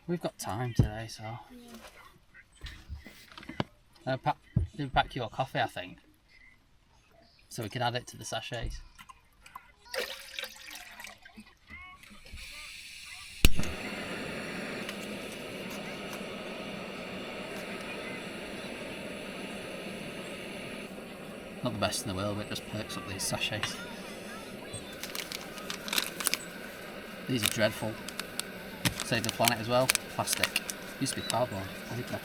We've got time today, so. Do pack your coffee, I think, so we can add it to the sachets. Not the best in the world, but it just perks up these sachets. These are dreadful. Save the planet as well. Plastic. Used to be cardboard. Paper.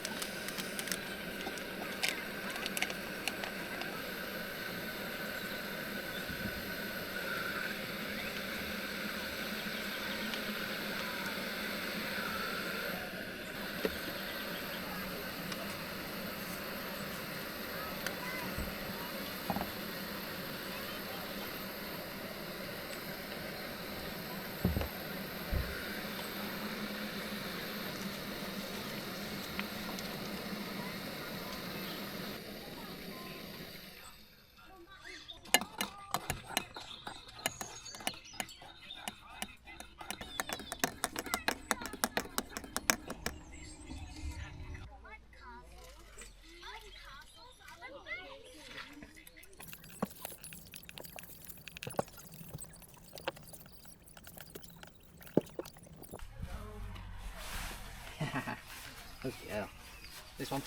Oh yeah, this one.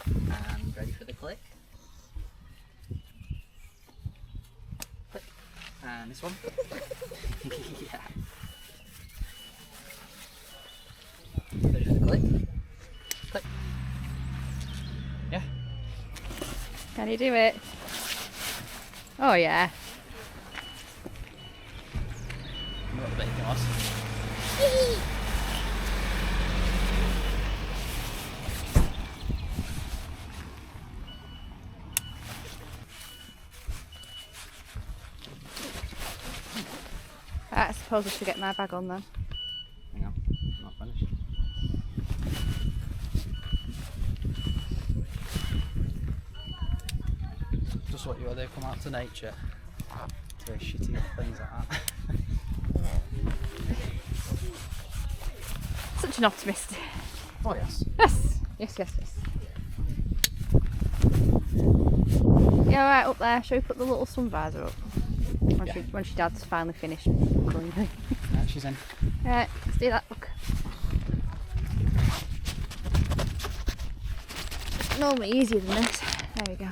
And ready for the click. Click. And this one. Yeah. Ready for the click. Click. Yeah. Can you do it? Oh yeah. What the bacon was. I suppose I should get my bag on then. Hang on, I'm not finished. Just what you want to do, come out to nature. Do shitty things like that. Such an optimist. Oh yes. Yes, yes, yes, yes. Yeah, right up there. Shall we put the little sun visor up? When she dad's finally finished cleaning. Yeah, she's in. Right, let's do that. Look. It's normally easier than this. There we go.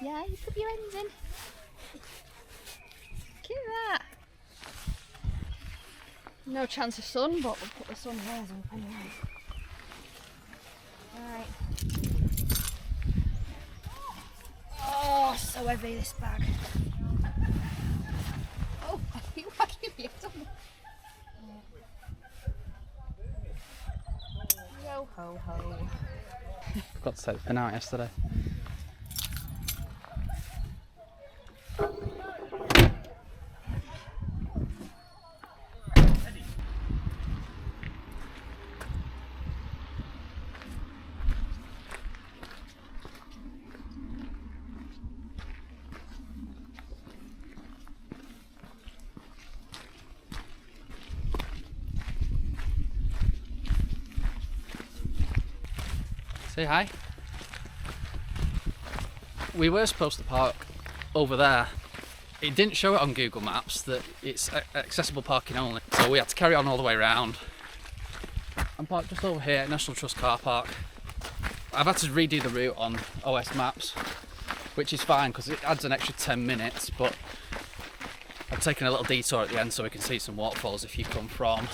Yeah, you put your ends in. Look at that. No chance of sun, but we'll put the sun hairs up anyway. Alright. Oh, so heavy this bag. Oh, you wagging your tongue. Yo ho ho. Forgot to take the pin out yesterday. Say hi. We were supposed to park over there. It didn't show it on Google Maps that it's accessible parking only, so we had to carry on all the way around and park just over here at National Trust car park. I've had to redo the route on OS Maps, which is fine because it adds an extra 10 minutes, but I've taken a little detour at the end so we can see some waterfalls if you come from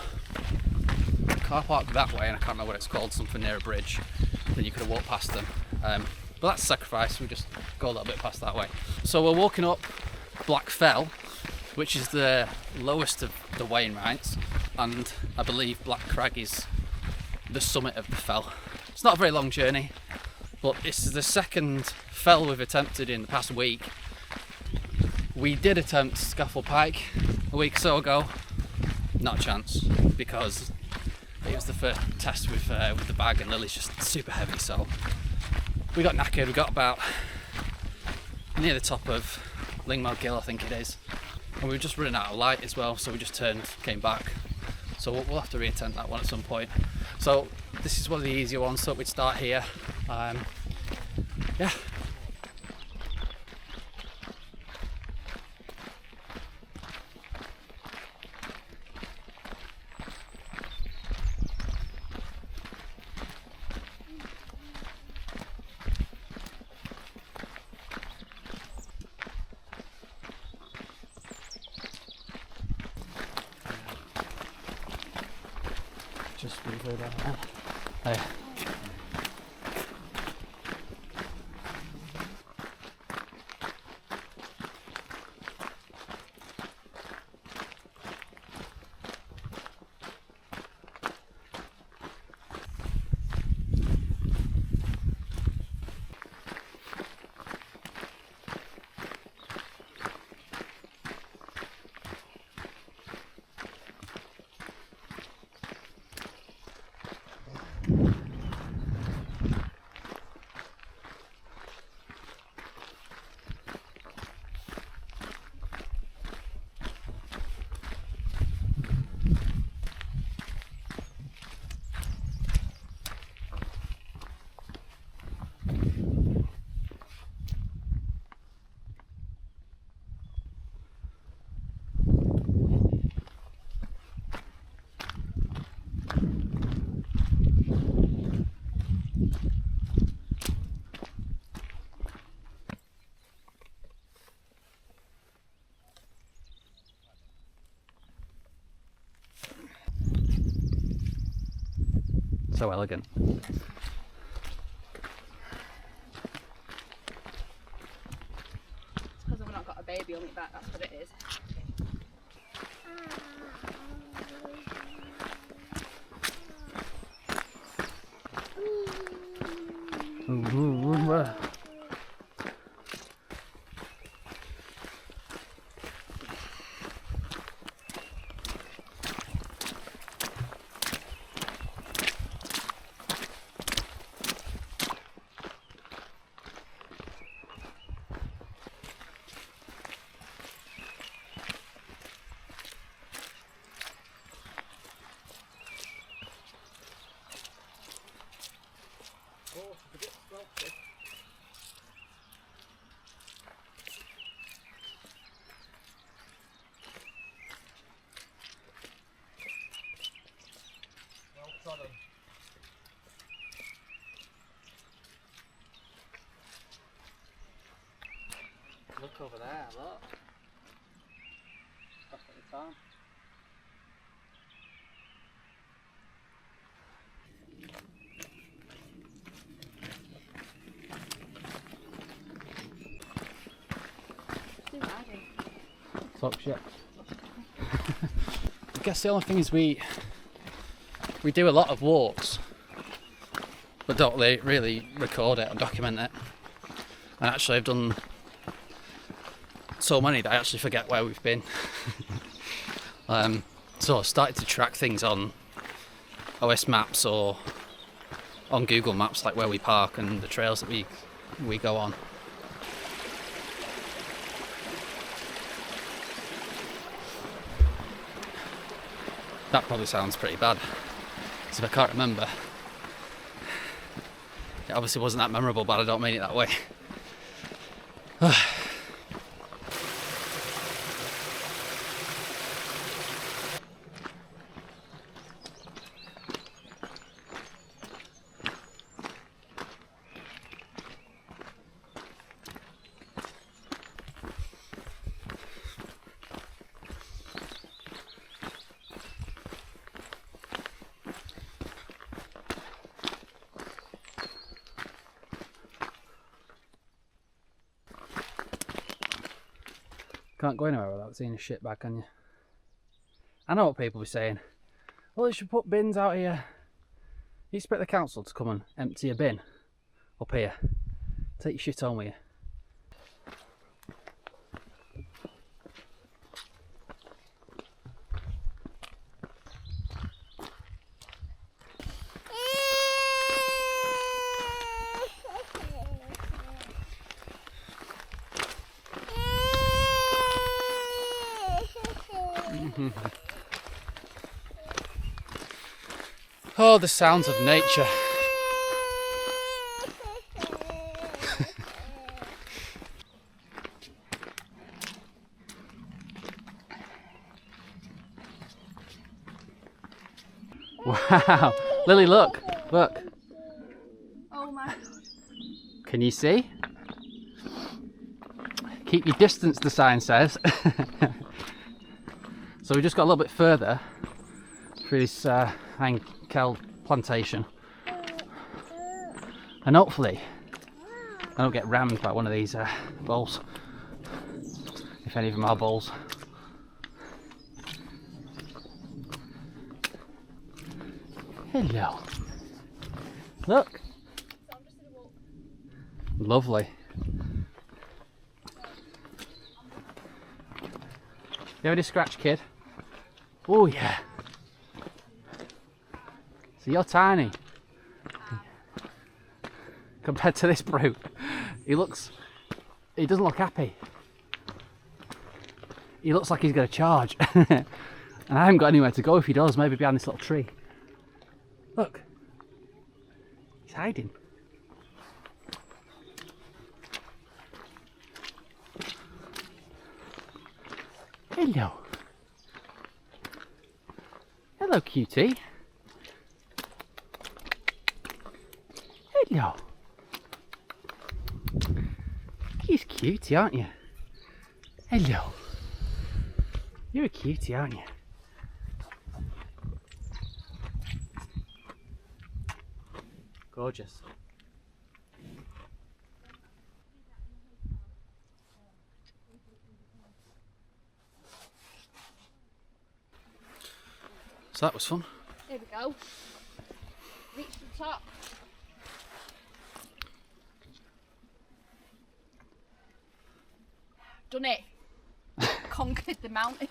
the car park that way, and I can't remember what it's called, something near a bridge. Then you could have walked past them, but that's a sacrifice. We just go a little bit past that way. So we're walking up Black Fell, which is the lowest of the Wainwrights, and I believe Black Crag is the summit of the fell. It's not a very long journey, but it's the second fell we've attempted in the past week. We did attempt Scaffold Pike a week or so ago, not a chance, because it was the first test with the bag and Lily's just super heavy, so we got knackered. We got about near the top of Lingmore Gill, I think it is, and we were just running out of light as well, so we just turned, came back. So we'll have to re-attempt that one at some point. So this is one of the easier ones, so we'd start here. Yeah. Just move over there. There. So elegant. It's because I've not got a baby on me back, that's what it is. Look over there, look. Back at the Tarn. Talk shit. I guess the only thing is we do a lot of walks, but don't really record it or document it. And actually I've done so many that I actually forget where we've been. So I started to track things on OS Maps or on Google Maps, like where we park and the trails that we go on. That probably sounds pretty bad, because if I can't remember, it obviously wasn't that memorable, but I don't mean it that way. Can't go anywhere without seeing a shit bag, can you? I know what people be saying. Well, you should put bins out here. You expect the council to come and empty a bin up here. Take your shit home with you. Oh, the sounds of nature. Wow, Lily, look, look. Oh my god. Can you see? Keep your distance, the sign says. So we just got a little bit further through this Henkel plantation, and hopefully I don't get rammed by one of these bulls, if any of them are bulls. Hello. Look. Lovely. You have any scratch, kid? Oh yeah. So you're tiny compared to this brute. He doesn't look happy. He looks like he's going to charge. And I haven't got anywhere to go if he does, maybe behind this little tree. Look. He's hiding. Hello. Hello, cutie. Hello. You're cutie, aren't you? Hello. You're a cutie, aren't you? Gorgeous. So that was fun. Here we go. Reach the top. Done it. Conquered the mountain.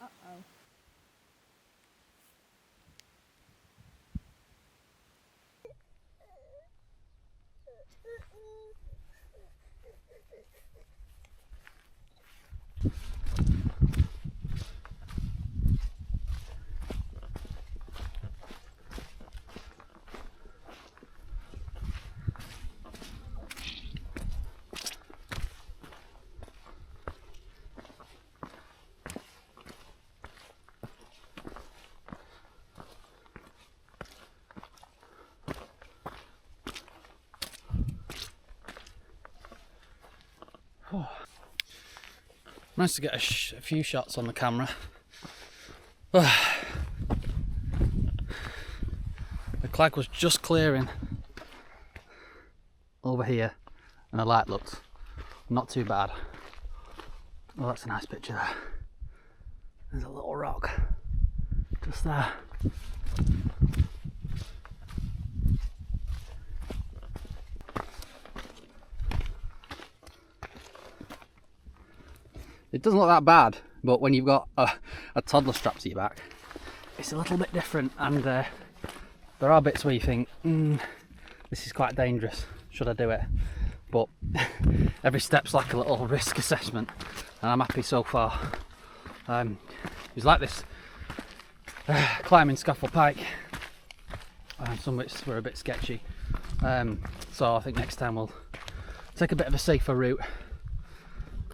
Uh-oh. Managed to get a few shots on the camera. The clag was just clearing over here and the light looked not too bad. Oh, that's a nice picture there. There's a little rock just there. It doesn't look that bad, but when you've got a toddler strapped to your back, it's a little bit different, and there are bits where you think, this is quite dangerous, should I do it? But every step's like a little risk assessment, and I'm happy so far. It was like this climbing Scaffold Pike, some bits were a bit sketchy, so I think next time we'll take a bit of a safer route.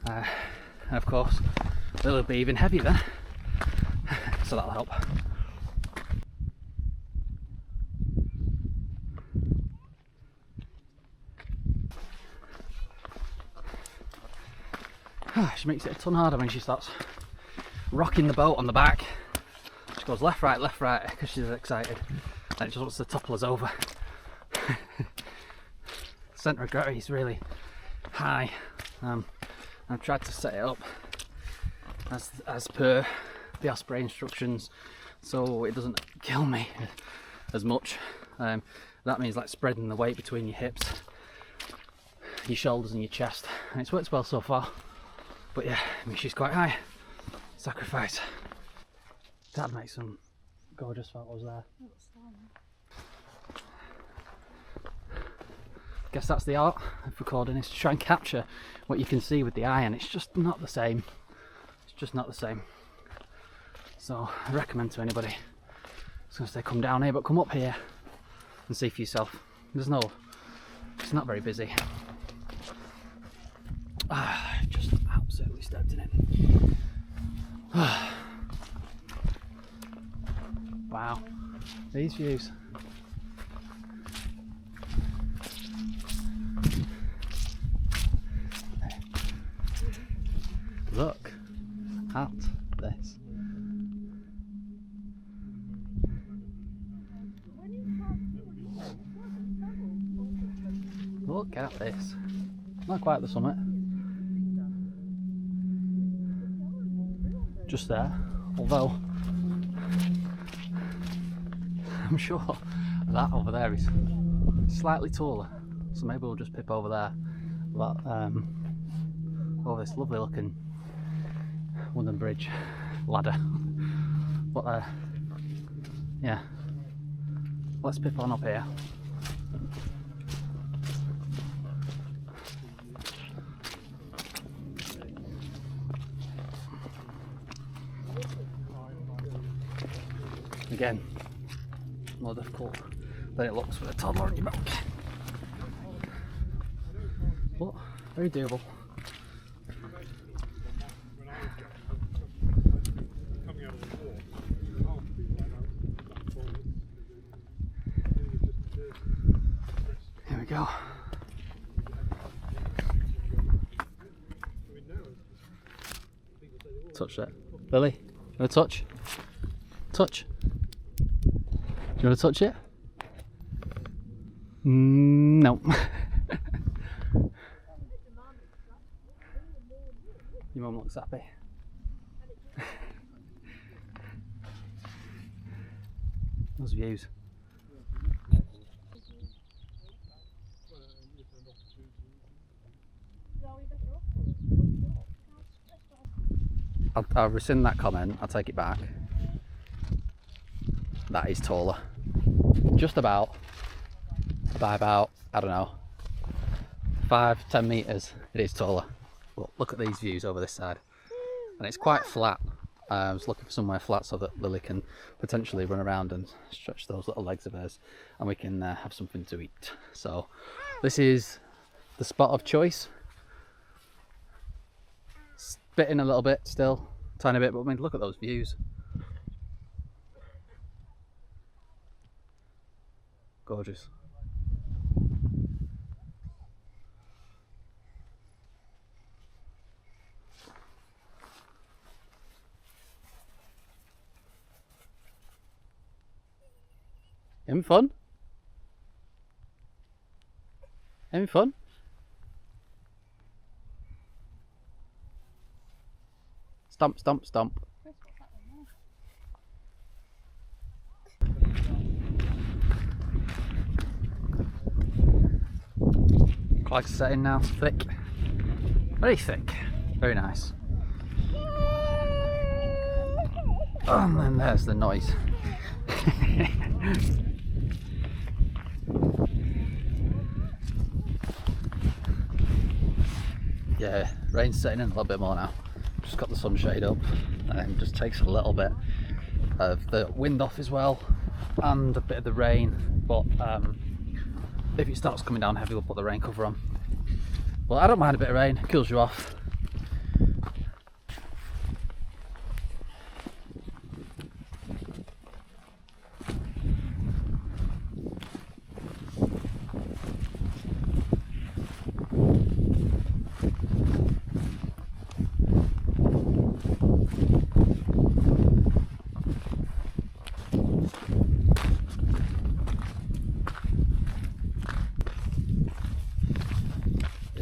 And of course, it'll be even heavier then, so that'll help. She makes it a ton harder when she starts rocking the boat on the back. She goes left, right, because she's excited. And it just wants to topple us over. Centre of gravity is really high. I've tried to set it up as per the Osprey instructions, so it doesn't kill me as much. That means like spreading the weight between your hips, your shoulders and your chest, and it's worked well so far. But yeah, I mean, she's quite high. Sacrifice. Dad makes some gorgeous photos there. Guess that's the art of recording, is to try and capture what you can see with the eye, and it's just not the same. It's just not the same. So I recommend to anybody who's going to say come down here, but come up here and see for yourself. It's not very busy. Just absolutely stepped in it. Wow, these views. Look at this. Look at this. Not quite the summit. Just there. Although I'm sure that over there is slightly taller. So maybe we'll just pip over there. But over this lovely looking wooden bridge ladder. But yeah, let's pip on up here. Again, more difficult than it looks with a toddler on your back, but very doable. Here we go. Touch that. Lily, you want to touch? Touch. Do you want to touch it? No. Your mum looks happy. Those views. I'll rescind that comment. I'll take it back. That is taller. Just about, by about, I don't know, 5-10 metres it is taller. But look at these views over this side. And it's quite flat. I was looking for somewhere flat so that Lily can potentially run around and stretch those little legs of hers, and we can have something to eat. So this is the spot of choice. Spitting a little bit still, tiny bit, but I mean, look at those views. Gorgeous. Having fun? Having fun? Stomp, stomp, stomp. Cloud's setting now, thick. Very thick. Very nice. Oh, and then there's the noise. Yeah, rain's setting in a little bit more now. Just got the sunshade up, and just takes a little bit of the wind off as well, and a bit of the rain. But if it starts coming down heavy, we'll put the rain cover on. Well, I don't mind a bit of rain, it cools you off.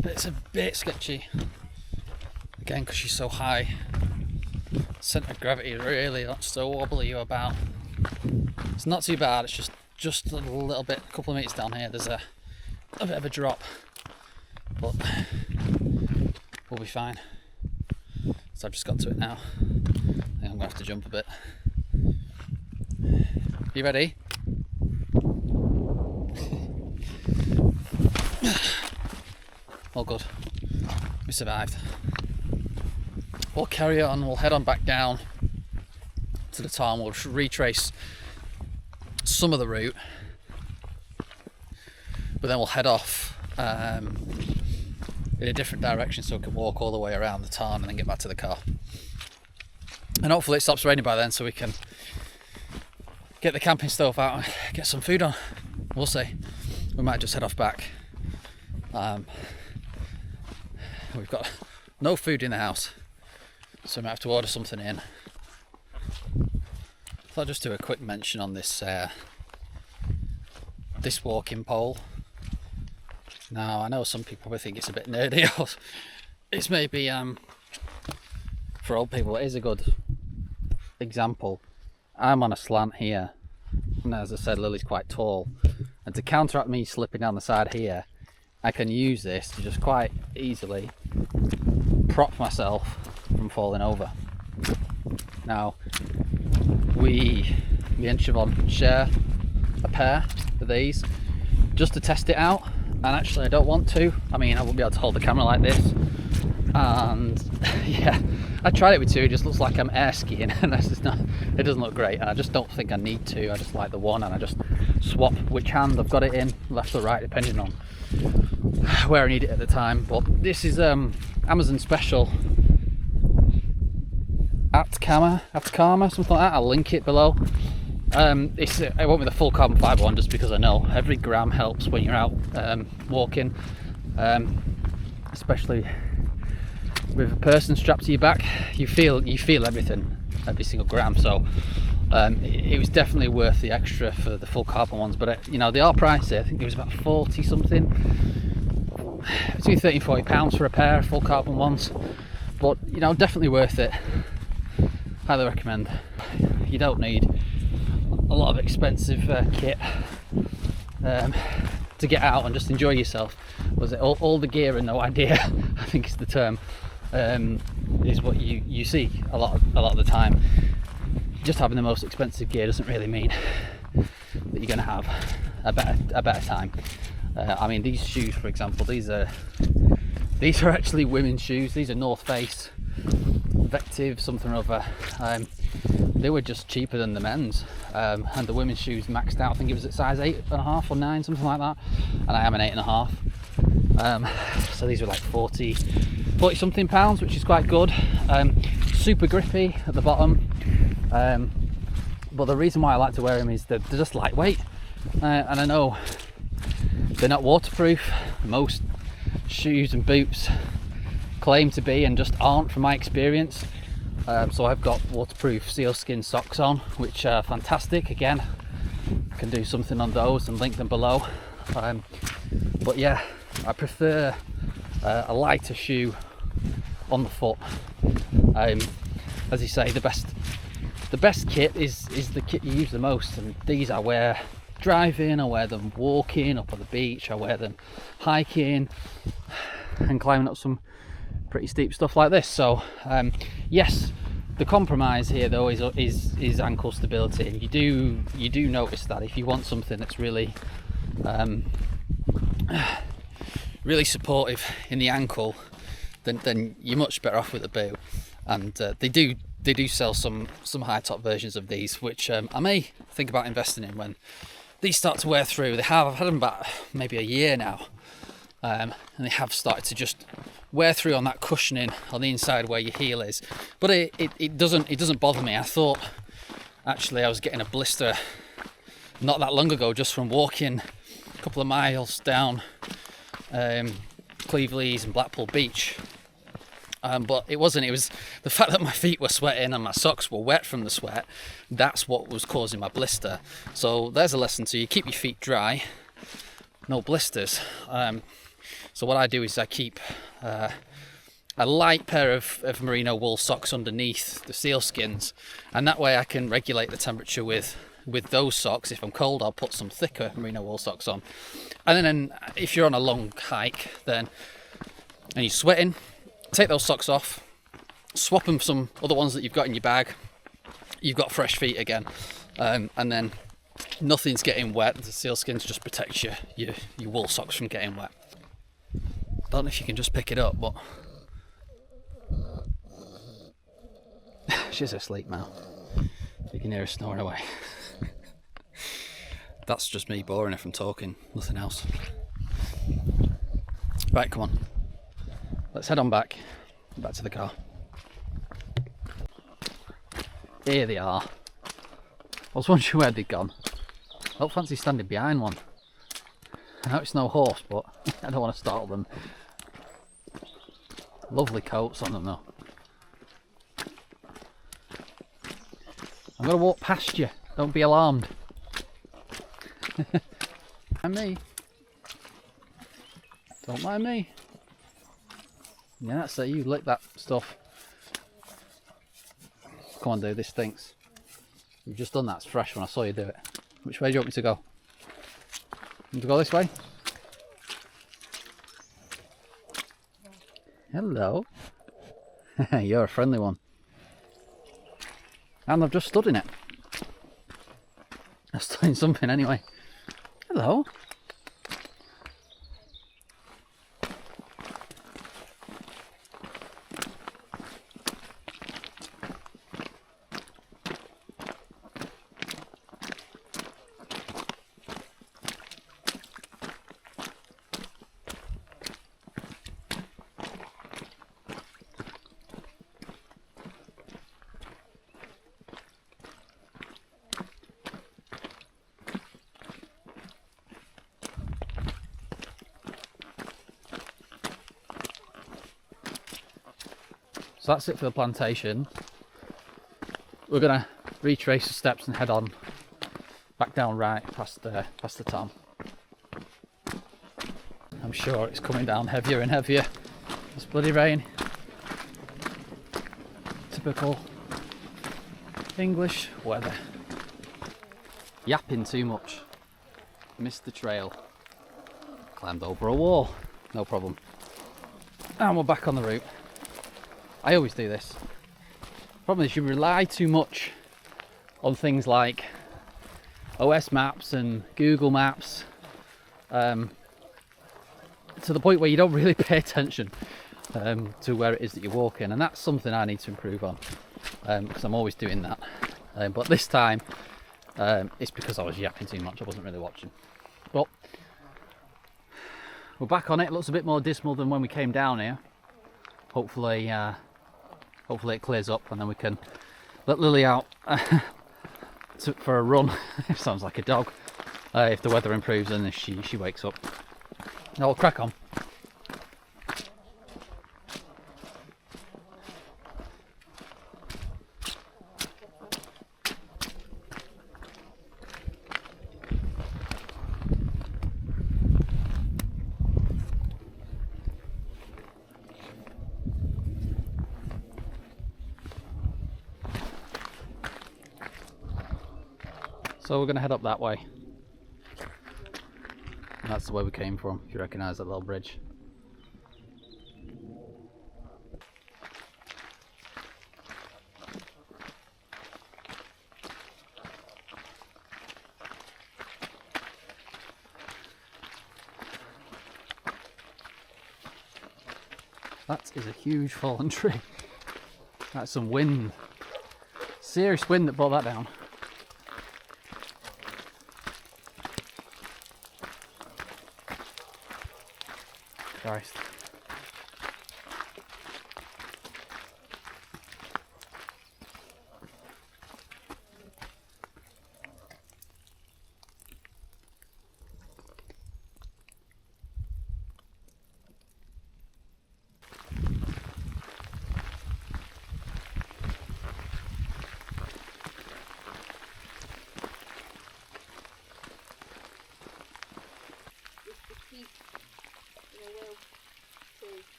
bit's a bit sketchy. Again, because she's so high. Centre of gravity really not so wobbly you about. It's not too bad, it's just a little bit, a couple of metres down here, there's a bit of a drop. But we'll be fine. So I've just got to it now. I think I'm going to have to jump a bit. You ready? All good. We survived. We'll carry on, we'll head on back down to the Tarn. We'll retrace some of the route, but then we'll head off in a different direction so we can walk all the way around the Tarn and then get back to the car. And hopefully it stops raining by then so we can get the camping stove out and get some food on. We'll see. We might just head off back. We've got no food in the house, so we might have to order something in. So I'll just do a quick mention on this this walking pole. Now I know some people probably think it's a bit nerdy, or it's maybe for old people it is a good example. I'm on a slant here, and as I said, Lily's quite tall, and to counteract me slipping down the side here, I can use this to just quite easily prop myself from falling over. Now me and Siobhan share a pair of these just to test it out, and actually I don't want to. I mean, I won't be able to hold the camera like this, and yeah, I tried it with two. It just looks like I'm air skiing, and that's just not, it doesn't look great, and I just don't think I need to. I just like the one, and I just swap which hand I've got it in, left or right, depending on where I need it at the time. But this is Amazon special, Atacama, something like that. I'll link it below. I went with a full carbon fibre one just because I know every gram helps when you're out walking, especially with a person strapped to your back. You feel everything, every single gram. So it was definitely worth the extra for the full carbon ones. But you know, they are pricey. I think it was about 40 something, between 30 and 40 pounds for a pair of full carbon ones. But you know, definitely worth it. Highly recommend. You don't need a lot of expensive kit to get out and just enjoy yourself. Was it all the gear and no idea? I think is the term. Is what you see a lot of the time. Just having the most expensive gear doesn't really mean that you're going to have a better time. I mean, these shoes, for example, these are actually women's shoes. These are North Face Vective something or other. They were just cheaper than the men's, and the women's shoes maxed out. I think it was at size 8.5 or 9, something like that, and I am an 8.5. So these were like 40 something pounds, which is quite good. Super grippy at the bottom, but the reason why I like to wear them is they're just lightweight, and I know they're not waterproof. Most shoes and boots claim to be and just aren't, from my experience. So I've got waterproof sealskin socks on, which are fantastic. Again, I can do something on those and link them below. But yeah, I prefer a lighter shoe on the foot. As you say, the best kit is the kit you use the most, and these I wear driving, I wear them walking up on the beach, I wear them hiking and climbing up some pretty steep stuff like this. So yes, the compromise here though is ankle stability, and you do notice that if you want something that's really really supportive in the ankle, then you're much better off with a boot. And they do sell some high top versions of these, which I may think about investing in when these start to wear through. I've had them about maybe a year now, and they have started to just wear through on that cushioning on the inside where your heel is. But it doesn't bother me. I thought actually I was getting a blister not that long ago just from walking a couple of miles down Cleveland and Blackpool Beach. But it wasn't. It was the fact that my feet were sweating and my socks were wet from the sweat. That's what was causing my blister. So there's a lesson to you: keep your feet dry, no blisters. So what I do is I keep a light pair of merino wool socks underneath the seal skins, and that way I can regulate the temperature with those socks. If I'm cold, I'll put some thicker merino wool socks on. And then if you're on a long hike and you're sweating, take those socks off, swap them for some other ones that you've got in your bag. You've got fresh feet again, and then nothing's getting wet. The seal skins just protect your wool socks from getting wet. Don't know if you can just pick it up, but she's asleep now. You can hear her snoring away. That's just me boring her from talking, nothing else. Right, come on. Let's head on back to the car. Here they are. I was wondering where they'd gone. I don't fancy standing behind one. I know it's no horse, but I don't want to startle them. Lovely coats on them though. I'm going to walk past you, don't be alarmed. Mind me. Don't mind me. Yeah, that's it, you lick that stuff. Come on, dude, this stinks. You've just done that, it's fresh when I saw you do it. Which way do you want me to go? Want me to go this way? Hello. You're a friendly one. And I've just stood in it. I stood in something anyway. Hello. So that's it for the plantation. We're gonna retrace the steps and head on back down right past the town. I'm sure it's coming down heavier and heavier. This bloody rain. Typical English weather. Yapping too much. Missed the trail. Climbed over a wall. No problem. And we're back on the route. I always do this. Problem is you rely too much on things like OS maps and Google Maps to the point where you don't really pay attention to where it is that you're walking, and that's something I need to improve on because I'm always doing that. But this time it's because I was yapping too much, I wasn't really watching. But we're back on it. It looks a bit more dismal than when we came down here. Hopefully it clears up and then we can let Lily out for a run. It sounds like a dog. If the weather improves and if she wakes up. Now we'll crack on. So we're going to head up that way. And that's the way we came from, if you recognise that little bridge. That is a huge fallen tree. That's some wind. Serious wind that brought that down. Christ.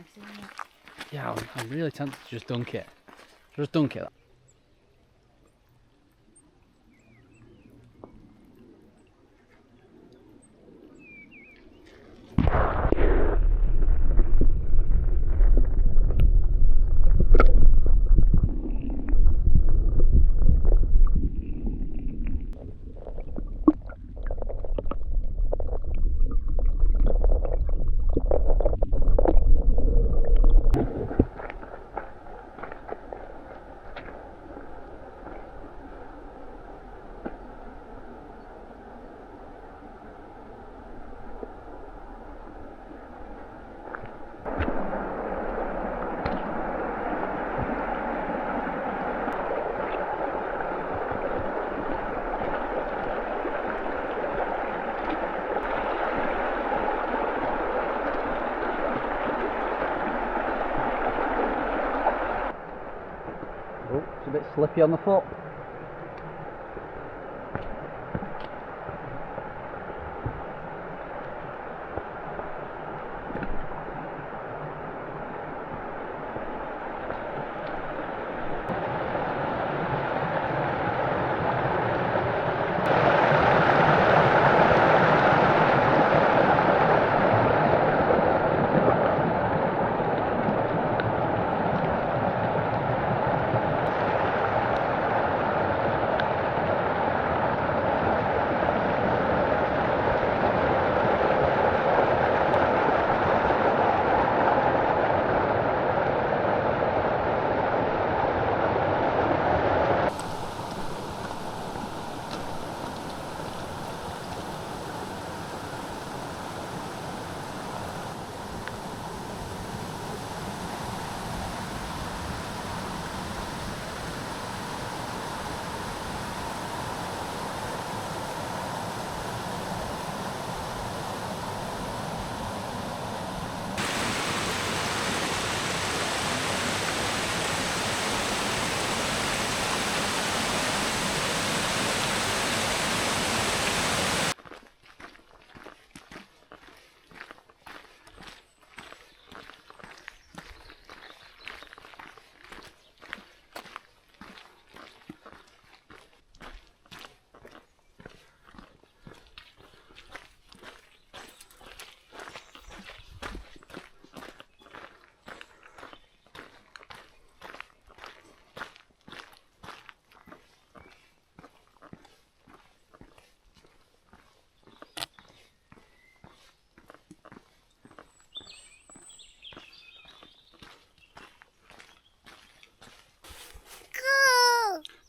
nice, isn't it? Yeah, I'm really tempted to just dunk it. Just dunk it. Oh, it's a bit slippy on the foot.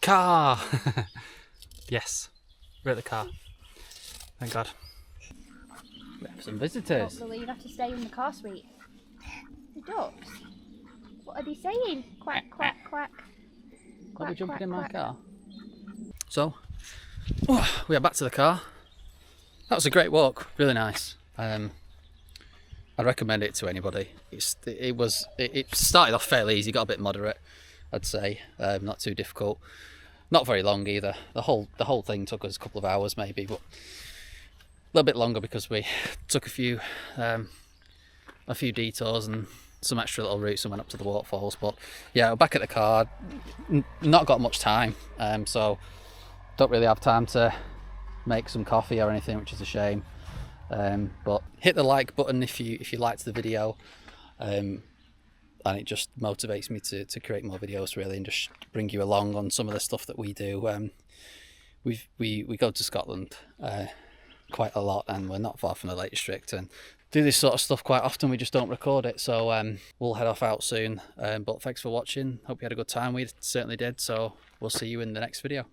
Car! Yes, we're at the car. Thank God. We have some I visitors. don't believe I have to stay in the car suite. The ducks? What are they saying? Quack, quack, quack. Are we jumping in my quack. car? So, we are back to the car. That was a great walk, really nice. I'd recommend it to anybody. It started off fairly easy, got a bit moderate, I'd say. Not too difficult, not very long either. The whole thing took us a couple of hours maybe, but a little bit longer because we took a few detours and some extra little routes and went up to the waterfalls. But yeah, we're back at the car. Not got much time, so don't really have time to make some coffee or anything, which is a shame. But hit the like button if you liked the video, and it just motivates me to create more videos really, and just bring you along on some of the stuff that we do. We go to Scotland quite a lot, and we're not far from the Lake District, and do this sort of stuff quite often. We just don't record it, so we'll head off out soon. But thanks for watching. Hope you had a good time. We certainly did. So we'll see you in the next video.